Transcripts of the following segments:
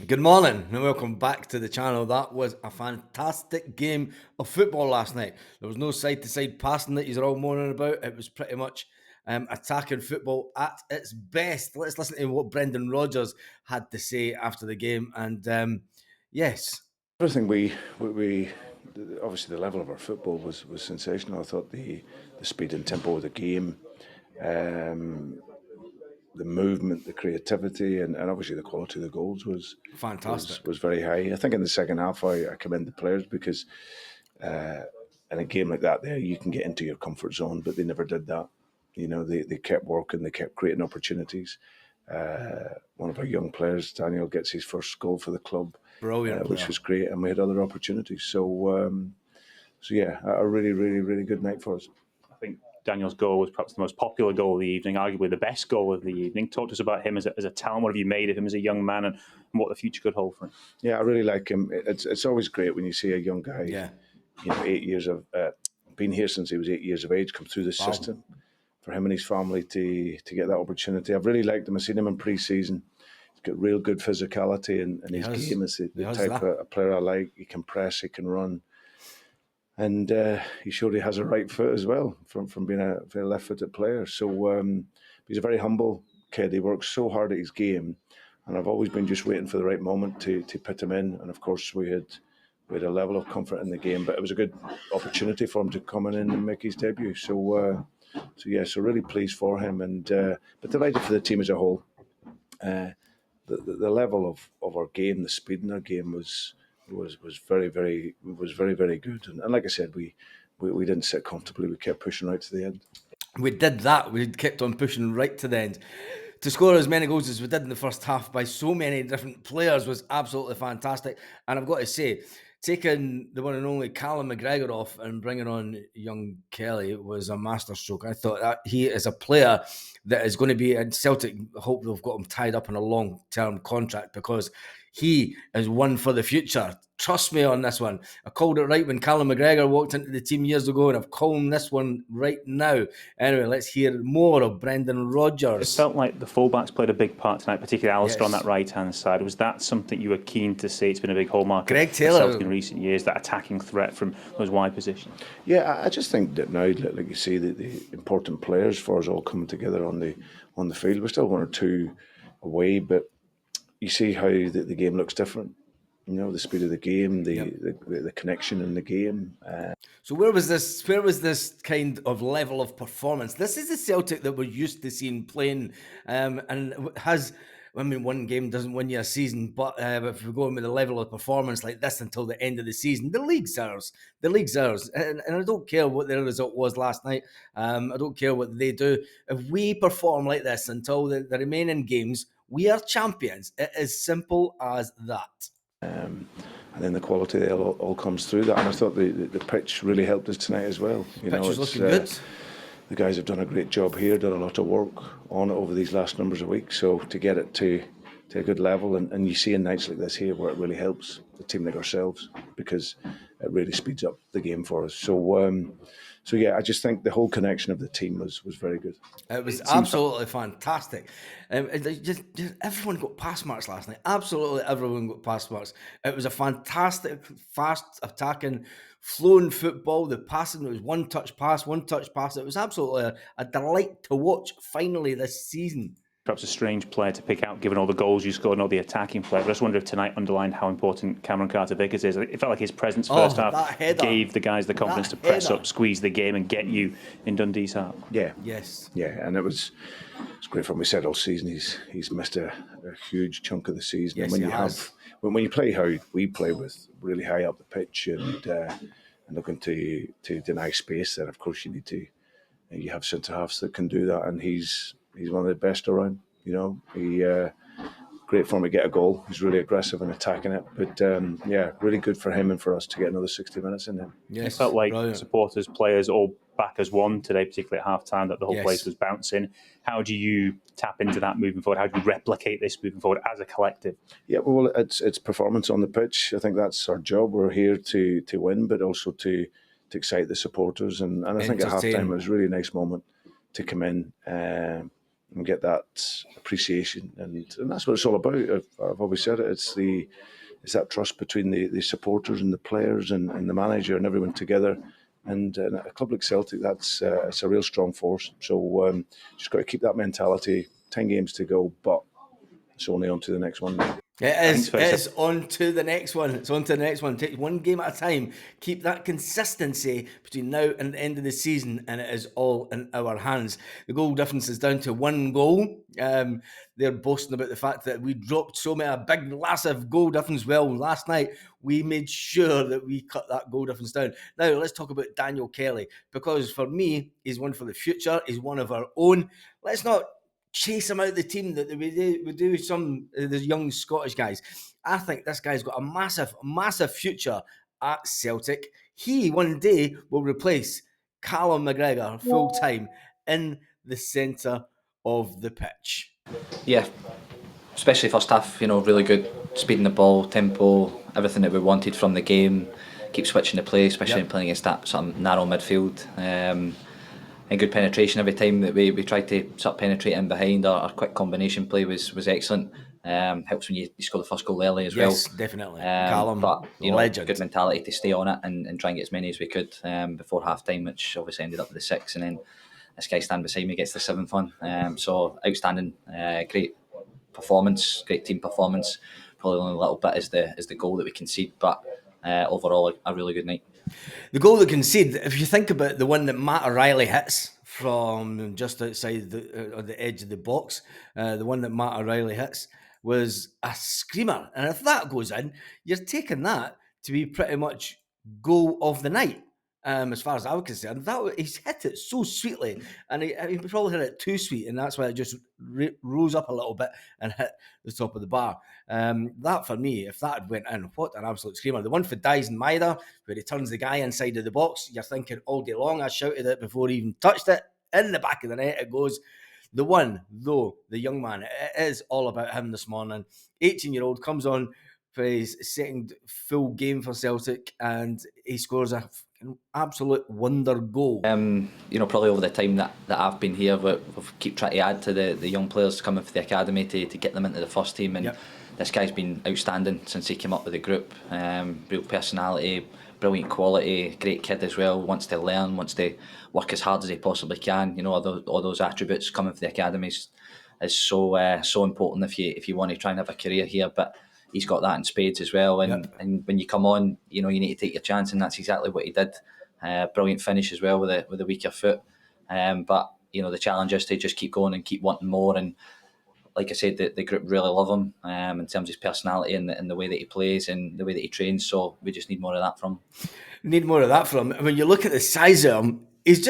Good morning and welcome back to the channel. That was a fantastic game of football last night. There was no side to side passing that you're all moaning about. It was pretty much attacking football at its best. Let's listen to what Brendan Rodgers had to say after the game. And yes, Everything we obviously the level of our football was sensational. I thought the speed and tempo of the game, um, the movement, the creativity, and obviously the quality of the goals fantastic. was very high. I think in the second half, I commend the players because in a game like that, there you can get into your comfort zone, but they never did that. You know, they kept working, they kept creating opportunities. One of our young players, Daniel, gets his first goal for the club, Brilliant which player. was great, and we had other opportunities. So yeah, a really, really, really good night for us. I think Daniel's goal was perhaps the most popular goal of the evening, arguably the best goal of the evening. Talk to us about him as a talent. What have you made of him as a young man, and what the future could hold for him? Yeah, I really like him. It's always great when you see a young guy, Yeah. 8 years of been here since he was 8 years of age, come through the Wow. system. For him and his family to get that opportunity, I've really liked him. I've seen him in pre-season. He's got real good physicality in He his has. game. It's He the has type that. of player I like. He can press, he can run, and he showed he has a right foot as well from being a very left-footed player. So he's a very humble kid. He works so hard at his game, and I've always been just waiting for the right moment to put him in. And of course, we had a level of comfort in the game, but it was a good opportunity for him to come in and make his debut. So really pleased for him, and but delighted for the team as a whole. The level of our game, the speed in our game was very good. And like I said, we didn't sit comfortably. We kept pushing right to the end. We did that. We kept on pushing right to the end. To score as many goals as we did in the first half by so many different players was absolutely fantastic. And I've got to say, taking the one and only Callum McGregor off and bringing on young Kelly was a masterstroke. I thought that he is a player that is going to be in Celtic. Hope they've got him tied up in a long-term contract because he is one for the future. Trust me on this one. I called it right when Callum McGregor walked into the team years ago, and I've called this one right now. Anyway, let's hear more of Brendan It Rodgers. felt like the fullbacks played a big part tonight, particularly Alistair on that Yes. right-hand side. Was that something you were keen to see? It's been a big hallmark Greg of Celtic in Taylor. recent years, that attacking threat from those wide positions. Yeah, I just think that now, like you see, the important players for us all coming together on the field. We're still one or two away, but you see how the game looks different. You know, the speed of the game, Yep. the connection in the game. So where was this? Where was this kind of level of performance? This is the Celtic that we're used to seeing playing, and has. I mean, one game doesn't win you a season, but if we're going with a level of performance like this until the end of the season, the league's ours. The league's ours, and I don't care what their result was last night. I don't care what they do. If we perform like this until the remaining games, we are champions. It is simple as that. And then the quality there all comes through that. And I thought the pitch really helped us tonight as well. You Pitch know, is it's looking good. the guys have done a great job here, done a lot of work on it over these last numbers of weeks. So to get it to a good level, and you see in nights like this here where it really helps a team like ourselves because it really speeds up the game for us. So yeah, I just think the whole connection of the team was very good. It was It seems absolutely fantastic. Just everyone got pass marks last night. Absolutely everyone got pass marks. It was a fantastic, fast attacking, flowing football. The passing was one touch pass, one touch pass. It was absolutely a delight to watch finally this season. perhaps a strange player to pick out given all the goals you scored and all the attacking play. But I just wonder if tonight underlined how important Cameron Carter-Vickers is. It felt like his presence first Oh, half that header. gave the guys the confidence That to press header. up, squeeze the game, and get you in Dundee's heart. Yeah, Yes. yeah, and it's great for him. We said all season he's missed a huge chunk of the season, and Yes, when he you has. have when you play how we play with really high up the pitch and looking to deny space, then of course you have centre halves that can do that, and he's one of the best around. You know, he great for him to get a goal. He's really aggressive in attacking it, but yeah, really good for him and for us to get another 60 minutes in there. It Yes. felt like Brilliant. supporters, players, all back as one today, particularly at half time, that the whole place Yes. was bouncing. How do you tap into that moving forward? How do you replicate this moving forward as a collective? Yeah, well, it's performance on the pitch. I think that's our job. We're here to win, but also to excite the supporters. And I think at halftime it Entertain. was a really nice moment to come in. and get that appreciation, and that's what it's all about. I've always said it. It's that trust between the supporters and the players and the manager and everyone together. And a club like Celtic, it's a real strong force. So just got to keep that mentality. 10 games to go, but it's only on to the next one. It's on to the next one. It's on to the next one. Take one game at a time. Keep that consistency between now and the end of the season, and it is all in our hands. The goal difference is down to 1 goal. They're boasting about the fact that we dropped a big, massive goal difference. Well, last night we made sure that we cut that goal difference down. Now, let's talk about Daniel Kelly, because for me, he's one for the future. He's one of our own. Let's not chase him out the team that we do with some of the young Scottish guys. I think this guy's got a massive future at Celtic. He one day will replace Callum McGregor full time in the centre of the pitch. Yeah, especially first half, really good, speeding the ball, tempo, everything that we wanted from the game. Keep switching the play, especially in playing against that sort of narrow midfield. And good penetration every time that we tried to sort of penetrate in behind. Our quick combination play was excellent. Helps when you score the first goal early as well. Yes, definitely. Callum, but legend. Good mentality to stay on it and try and get as many as we could before half time, which obviously ended up with the 6, and then this guy standing beside me gets the 7th one. So outstanding, great performance, great team performance. Probably only a little bit is the goal that we concede, but overall a really good night. The goal that conceded, if you think about the one that Matt O'Reilly hits from just outside the edge of the box, the one that Matt O'Reilly hits was a screamer. And if that goes in, you're taking that to be pretty much goal of the night. As far as I was concerned, he's hit it so sweetly, and he probably hit it too sweet, and that's why it just rose up a little bit and hit the top of the bar. That for me, if that had went in, what an absolute screamer! The one for Dyson Maida, where he turns the guy inside of the box, you're thinking all day long. I shouted it before he even touched it. In the back of the net, it goes. The one, though, the young man, it is all about him this morning. 18-year-old comes on for his second full game for Celtic, and he scores an absolute wonder goal. Probably over the time that I've been here, we've keep trying to add to the young players coming for the academy to get them into the first team, and this guy's been outstanding since he came up with the group. Real personality, brilliant quality, great kid as well, wants to learn, wants to work as hard as he possibly can. All those attributes coming for the academies is so important if you want to try and have a career here, but he's got that in spades as well, and when you come on, you need to take your chance, and that's exactly what he did. Brilliant finish as well with a weaker foot, but the challenge is to just keep going and keep wanting more, and like I said, the group really love him in terms of his personality and the way that he plays and the way that he trains, so we just need more of that from him. Need more of that from him. When you look at the size of him, he's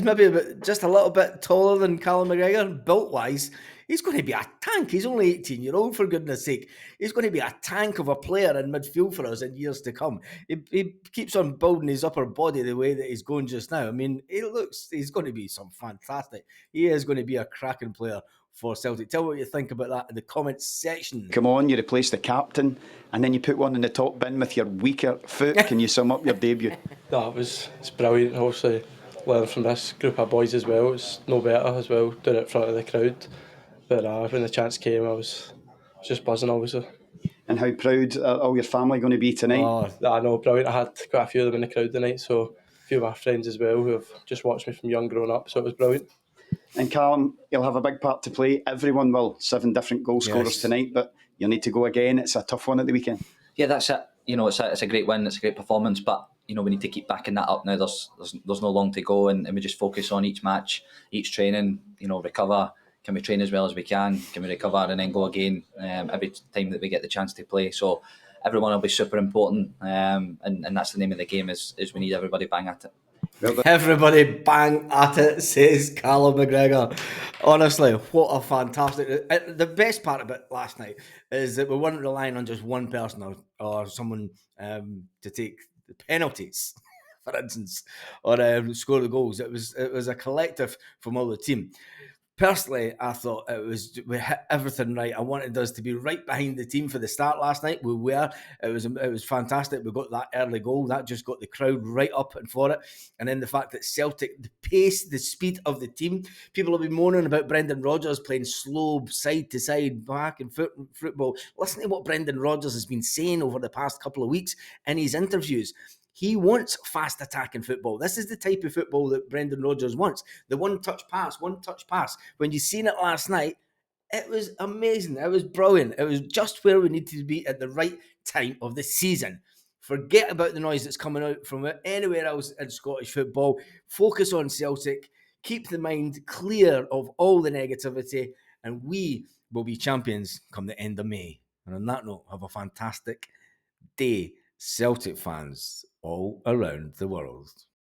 maybe just a little bit taller than Callum McGregor, built-wise. He's going to be a tank. He's only 18-year-old, for goodness sake. He's going to be a tank of a player in midfield for us in years to come. He keeps on building his upper body the way that he's going just now. I mean, he's going to be fantastic. He is going to be a cracking player for Celtic. Tell me what you think about that in the comments section. Come on, you replace the captain and then you put one in the top bin with your weaker foot. Can you sum up your debut? No, it's brilliant. Obviously, learn from this group of boys as well. It's no better as well, doing it in front of the crowd. But when the chance came, I was just buzzing, obviously. And how proud are all your family going to be tonight? Oh, I know, brilliant. I had quite a few of them in the crowd tonight, so a few of my friends as well who have just watched me from young growing up, so it was brilliant. And Callum, you'll have a big part to play. Everyone will. 7 different goal scorers tonight, but you'll need to go again. It's a tough one at the weekend. Yeah, that's it. It's a great win. It's a great performance, but we need to keep backing that up now. There's no long to go, and we just focus on each match, each training. Recover. Can we train as well as we can? Can we recover and then go again every time that we get the chance to play? So everyone will be super important, and that's the name of the game. Is we need everybody bang at it. Everybody bang at it, says Callum McGregor. Honestly, what a fantastic... The best part about last night is that we weren't relying on just one person or someone to take the penalties, for instance, or score the goals. It was a collective from all the team. Personally, I thought we hit everything right. I wanted us to be right behind the team for the start last night. We were. It was fantastic. We got that early goal. That just got the crowd right up and for it. And then the fact that Celtic, the pace, the speed of the team. People have been moaning about Brendan Rodgers playing slow, side to side, back and football. Listen to what Brendan Rodgers has been saying over the past couple of weeks in his interviews. He wants fast attacking football. This is the type of football that Brendan Rodgers wants. The one-touch pass. When you seen it last night, it was amazing. It was brilliant. It was just where we needed to be at the right time of the season. Forget about the noise that's coming out from anywhere else in Scottish football. Focus on Celtic. Keep the mind clear of all the negativity, and we will be champions come the end of May. And on that note, have a fantastic day, Celtic fans all around the world.